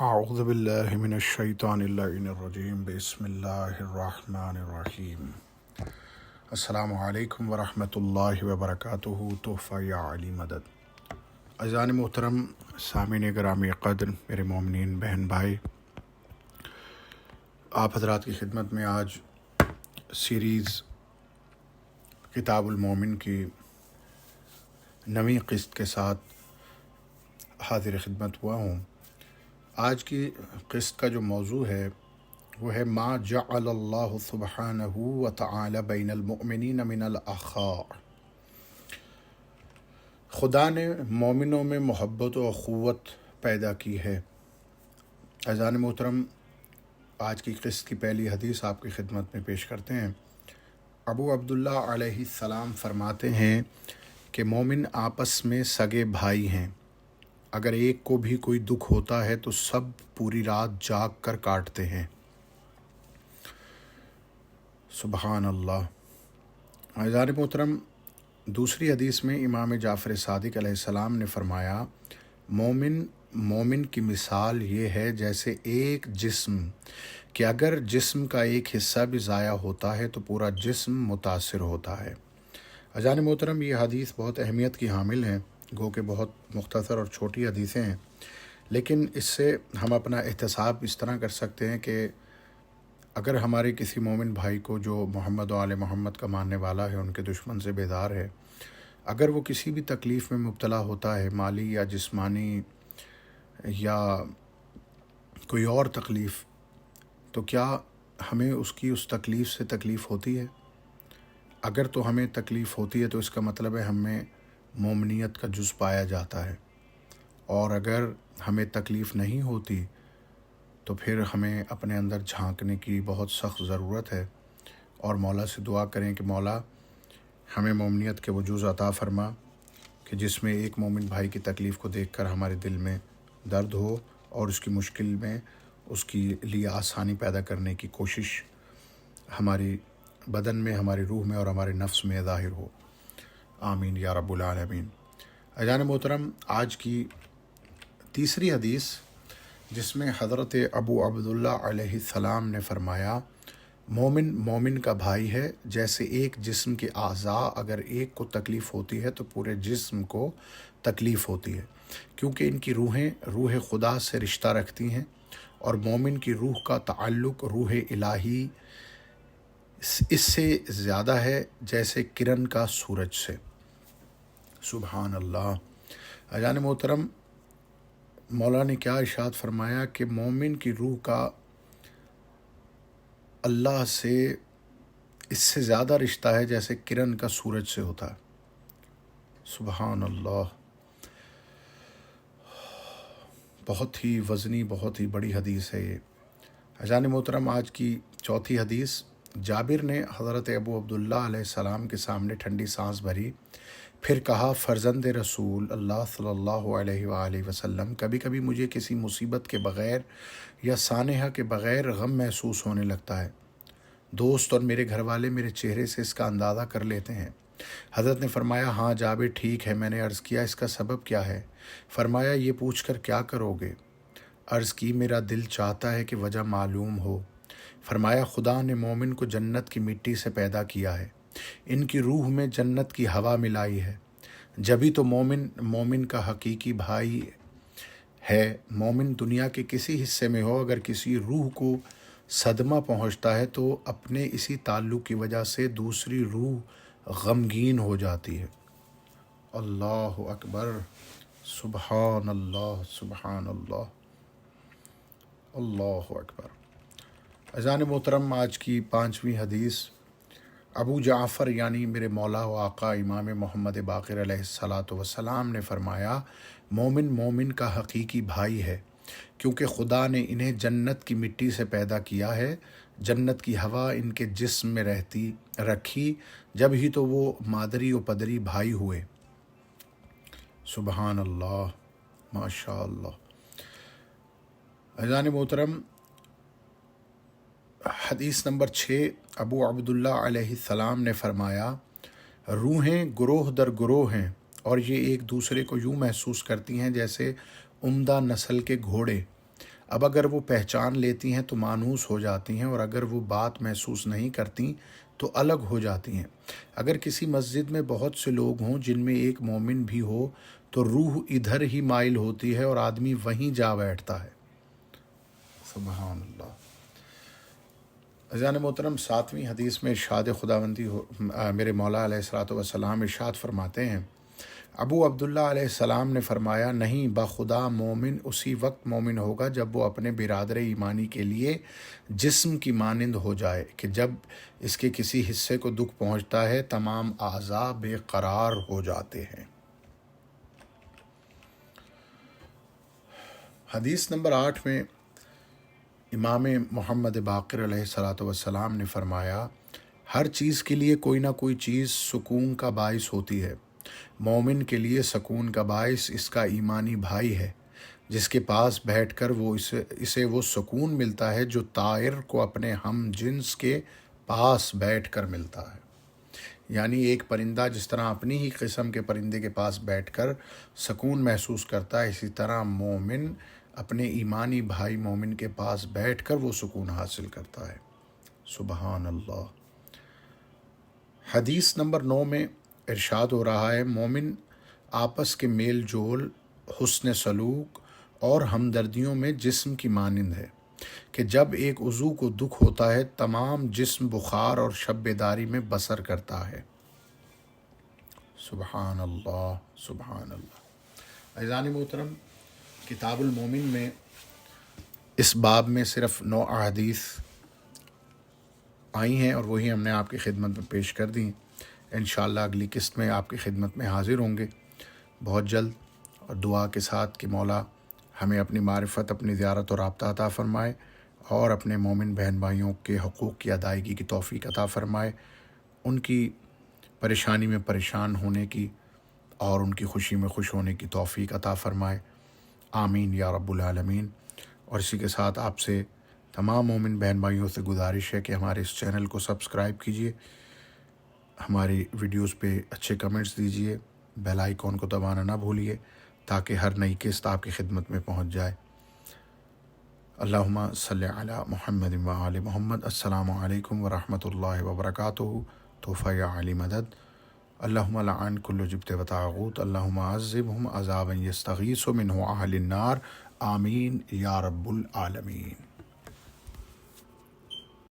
اعوذ باللہ من الشیطان اللعین الرجیم بسم اللہ الرحمن الرحیم۔ السلام علیکم ورحمۃ اللہ وبرکاتہ۔ تحفہ یا علی مدد۔ عزیزان محترم، سامعین گرامی قدر، میرے مومنین بہن بھائی، آپ حضرات کی خدمت میں آج سیریز کتاب المومن کی نویں قسط کے ساتھ حاضر خدمت ہوا ہوں۔ آج کی قسط کا جو موضوع ہے وہ ہے ما جعل اللہ سبحانہ وتعالی بین المؤمنین من الاخاء۔ خدا نے مومنوں میں محبت و اخوت پیدا کی ہے۔ عزیزان محترم، آج کی قسط کی پہلی حدیث آپ کی خدمت میں پیش کرتے ہیں۔ ابو عبداللہ علیہ السلام فرماتے ہیں کہ مومن آپس میں سگے بھائی ہیں، اگر ایک کو بھی کوئی دکھ ہوتا ہے تو سب پوری رات جاگ کر کاٹتے ہیں۔ سبحان اللہ۔ عزیزان محترم، دوسری حدیث میں امام جعفر صادق علیہ السلام نے فرمایا، مومن کی مثال یہ ہے جیسے ایک جسم کہ اگر جسم کا ایک حصہ بھی ضائع ہوتا ہے تو پورا جسم متاثر ہوتا ہے۔ عزیزان محترم، یہ حدیث بہت اہمیت کی حامل ہیں، گو کہ بہت مختصر اور چھوٹی حدیثیں ہیں، لیکن اس سے ہم اپنا احتساب اس طرح کر سکتے ہیں کہ اگر ہمارے کسی مومن بھائی کو جو محمد و آل محمد کا ماننے والا ہے، ان کے دشمن سے بیدار ہے، اگر وہ کسی بھی تکلیف میں مبتلا ہوتا ہے، مالی یا جسمانی یا کوئی اور تکلیف، تو کیا ہمیں اس تکلیف سے تکلیف ہوتی ہے؟ اگر تو ہمیں تکلیف ہوتی ہے تو اس کا مطلب ہے ہمیں مومنیت کا جز پایا جاتا ہے، اور اگر ہمیں تکلیف نہیں ہوتی تو پھر ہمیں اپنے اندر جھانکنے کی بہت سخت ضرورت ہے، اور مولا سے دعا کریں کہ مولا ہمیں مومنیت کے وجوز عطا فرما کہ جس میں ایک مومن بھائی کی تکلیف کو دیکھ کر ہمارے دل میں درد ہو اور اس کی مشکل میں اس کی لیے آسانی پیدا کرنے کی کوشش ہماری بدن میں، ہماری روح میں اور ہمارے نفس میں ظاہر ہو۔ آمین یا رب العالمین۔ عزیزان محترم، آج کی تیسری حدیث جس میں حضرت ابو عبداللہ علیہ السلام نے فرمایا، مومن کا بھائی ہے جیسے ایک جسم کے اعضاء، اگر ایک کو تکلیف ہوتی ہے تو پورے جسم کو تکلیف ہوتی ہے، کیونکہ ان کی روحیں روح خدا سے رشتہ رکھتی ہیں، اور مومن کی روح کا تعلق روح الہی اس سے زیادہ ہے جیسے کرن کا سورج سے۔ سبحان اللہ۔ عزیزان محترم، مولا نے کیا ارشاد فرمایا کہ مومن کی روح کا اللہ سے اس سے زیادہ رشتہ ہے جیسے کرن کا سورج سے ہوتا ہے۔ سبحان اللہ۔ بہت ہی وزنی، بہت ہی بڑی حدیث ہے یہ۔ عزیزان محترم، آج کی چوتھی حدیث، جابر نے حضرت ابو عبداللہ علیہ السلام کے سامنے ٹھنڈی سانس بھری، پھر کہا، فرزند رسول اللہ صلی اللہ علیہ وآلہ وسلم، کبھی کبھی مجھے کسی مصیبت کے بغیر یا سانحہ کے بغیر غم محسوس ہونے لگتا ہے۔ دوست اور میرے گھر والے میرے چہرے سے اس کا اندازہ کر لیتے ہیں۔ حضرت نے فرمایا، ہاں جابر، ٹھیک ہے۔ میں نے عرض کیا، اس کا سبب کیا ہے؟ فرمایا، یہ پوچھ کر کیا کرو گے؟ عرض کی، میرا دل چاہتا ہے کہ وجہ معلوم ہو۔ فرمایا، خدا نے مومن کو جنت کی مٹی سے پیدا کیا ہے، ان کی روح میں جنت کی ہوا ملائی ہے، جبھی تو مومن کا حقیقی بھائی ہے۔ مومن دنیا کے کسی حصے میں ہو، اگر کسی روح کو صدمہ پہنچتا ہے تو اپنے اسی تعلق کی وجہ سے دوسری روح غمگین ہو جاتی ہے۔ اللہ اکبر۔ سبحان اللہ، سبحان اللہ، اللہ اکبر۔ عزیزان محترم، آج کی پانچویں حدیث، ابو جعفر یعنی میرے مولا و آقا امام محمد باقر علیہ الصلاۃ والسلام نے فرمایا، مومن کا حقیقی بھائی ہے، کیونکہ خدا نے انہیں جنت کی مٹی سے پیدا کیا ہے، جنت کی ہوا ان کے جسم میں رکھی، جب ہی تو وہ مادری و پدری بھائی ہوئے۔ سبحان اللہ، ماشاء اللہ۔ عزیزان محترم، حدیث نمبر 6، ابو عبداللہ علیہ السلام نے فرمایا، روحیں گروہ در گروہ ہیں، اور یہ ایک دوسرے کو یوں محسوس کرتی ہیں جیسے عمدہ نسل کے گھوڑے اب اگر وہ پہچان لیتی ہیں تو مانوس ہو جاتی ہیں، اور اگر وہ بات محسوس نہیں کرتی تو الگ ہو جاتی ہیں۔ اگر کسی مسجد میں بہت سے لوگ ہوں جن میں ایک مومن بھی ہو تو روح ادھر ہی مائل ہوتی ہے اور آدمی وہیں جا بیٹھتا ہے۔ سبحان اللہ۔ عزیزان محترم، 7ویں حدیث میں ارشاد خداوندی میرے مولا علیہ الصلوۃ والسلام ارشاد فرماتے ہیں، ابو عبداللہ علیہ السلام نے فرمایا، نہیں، بخدا مومن اسی وقت مومن ہوگا جب وہ اپنے برادر ایمانی کے لیے جسم کی مانند ہو جائے کہ جب اس کے کسی حصے کو دکھ پہنچتا ہے تمام اعضاء بے قرار ہو جاتے ہیں۔ حدیث نمبر 8 میں امام محمد باقر علیہ الصلوۃ والسلام نے فرمایا، ہر چیز کے لیے کوئی نہ کوئی چیز سکون کا باعث ہوتی ہے۔ مومن کے لیے سکون کا باعث اس کا ایمانی بھائی ہے، جس کے پاس بیٹھ کر اسے وہ سکون ملتا ہے جو طائر کو اپنے ہم جنس کے پاس بیٹھ کر ملتا ہے۔ یعنی ایک پرندہ جس طرح اپنی ہی قسم کے پرندے کے پاس بیٹھ کر سکون محسوس کرتا ہے، اسی طرح مومن اپنے ایمانی بھائی مومن کے پاس بیٹھ کر وہ سکون حاصل کرتا ہے۔ سبحان اللہ۔ حدیث نمبر 9 میں ارشاد ہو رہا ہے، مومن آپس کے میل جول، حسن سلوک اور ہمدردیوں میں جسم کی مانند ہے کہ جب ایک عضو کو دکھ ہوتا ہے تمام جسم بخار اور شب بیداری میں بسر کرتا ہے۔ سبحان اللہ، سبحان اللہ۔ عزیزان محترم، کتاب المومن میں اس باب میں صرف 9 احادیث آئی ہیں اور وہی ہم نے آپ کی خدمت میں پیش کر دی۔ انشاءاللہ اگلی قسط میں آپ کی خدمت میں حاضر ہوں گے بہت جلد، اور دعا کے ساتھ کہ مولا ہمیں اپنی معرفت، اپنی زیارت اور رابطہ عطا فرمائے، اور اپنے مومن بہن بھائیوں کے حقوق کی ادائیگی کی توفیق عطا فرمائے، ان کی پریشانی میں پریشان ہونے کی اور ان کی خوشی میں خوش ہونے کی توفیق عطا فرمائے۔ آمین یا رب العالمین۔ اور اسی کے ساتھ آپ سے تمام مومن بہن بھائیوں سے گزارش ہے کہ ہمارے اس چینل کو سبسکرائب کیجیے، ہماری ویڈیوز پہ اچھے کمنٹس دیجیے، بیل آئیکن کو دبانا نہ بھولیے تاکہ ہر نئی قسط آپ کی خدمت میں پہنچ جائے۔ اللہم صلی علی محمد و آل محمد۔ السلام علیکم ورحمۃ اللہ وبرکاتہ۔ تحفہ یا علی مدد۔ اللہم لعن کل جبت و طاغوت، اللہم عذبہم عذابا یستغیث منہ اہل النار، آمین یا رب العالمین۔